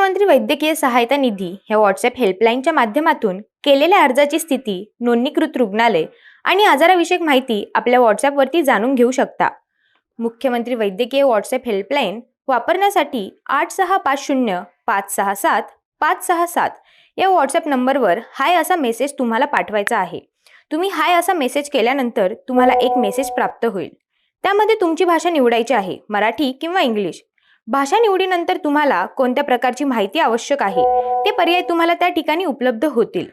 मुख्यमंत्री वैद्यकीय सहायता निधी ह्या व्हॉट्सअप हेल्पलाईनच्या माध्यमातून केलेल्या अर्जाची स्थिती, नोंदणीकृत रुग्णालय आणि आजाराविषयक माहिती आपल्या व्हॉट्सअपवरती जाणून घेऊ शकता. मुख्यमंत्री वैद्यकीय व्हॉट्सअप हेल्पलाईन वापरण्यासाठी 8650567567 या व्हॉट्सअप नंबरवर हाय असा मेसेज तुम्हाला पाठवायचा आहे. तुम्ही हाय असा मेसेज केल्यानंतर तुम्हाला एक मेसेज प्राप्त होईल. त्यामध्ये तुमची भाषा निवडायची आहे, मराठी किंवा इंग्लिश. भाषा निवडीनंतर तुम्हाला कोणत्या प्रकारची माहिती आवश्यक आहे ते पर्याय तुम्हाला त्या ठिकाणी उपलब्ध होतील.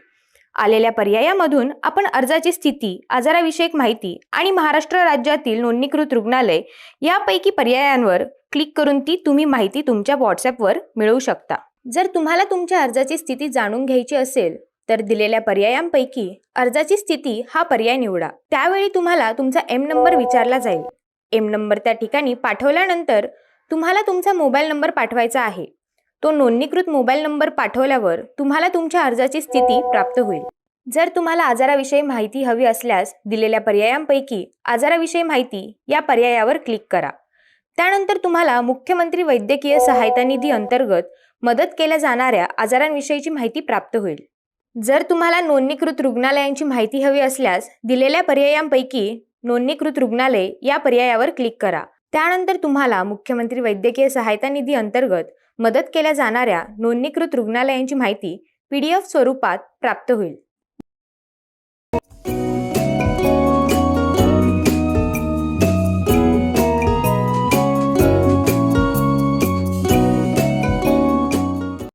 आलेल्या पर्यायामधून आपण अर्जाची स्थिती, आजाराविषयक माहिती आणि महाराष्ट्र राज्यातील नोंदणीकृत रुग्णालय यापैकी पर्यायांवर क्लिक करून ती तुम्ही माहिती तुमच्या व्हॉट्सअपवर मिळवू शकता. जर तुम्हाला तुमच्या अर्जाची स्थिती जाणून घ्यायची असेल तर दिलेल्या पर्यायांपैकी अर्जाची स्थिती हा पर्याय निवडा. त्यावेळी तुम्हाला तुमचा एम नंबर विचारला जाईल. एम नंबर त्या ठिकाणी पाठवल्यानंतर तुम्हाला तुमचा मोबाईल नंबर पाठवायचा आहे. तो नोंदणीकृत मोबाईल नंबर पाठवल्यावर तुम्हाला तुमच्या अर्जाची स्थिती प्राप्त होईल. जर तुम्हाला आजाराविषयी माहिती हवी असल्यास दिलेल्या पर्यायांपैकी आजाराविषयी माहिती या पर्यायावर क्लिक करा. त्यानंतर तुम्हाला मुख्यमंत्री वैद्यकीय सहायता निधी अंतर्गत मदत केल्या जाणाऱ्या आजारांविषयीची माहिती प्राप्त होईल. जर तुम्हाला नोंदणीकृत रुग्णालयांची माहिती हवी असल्यास दिलेल्या पर्यायांपैकी नोंदणीकृत रुग्णालय या पर्यायावर क्लिक करा. त्यानंतर तुम्हाला मुख्यमंत्री वैद्यकीय सहायता निधी अंतर्गत मदत केल्या जाणाऱ्या नोंदणीकृत रुग्णालयांची माहिती PDF स्वरूपात प्राप्त होईल.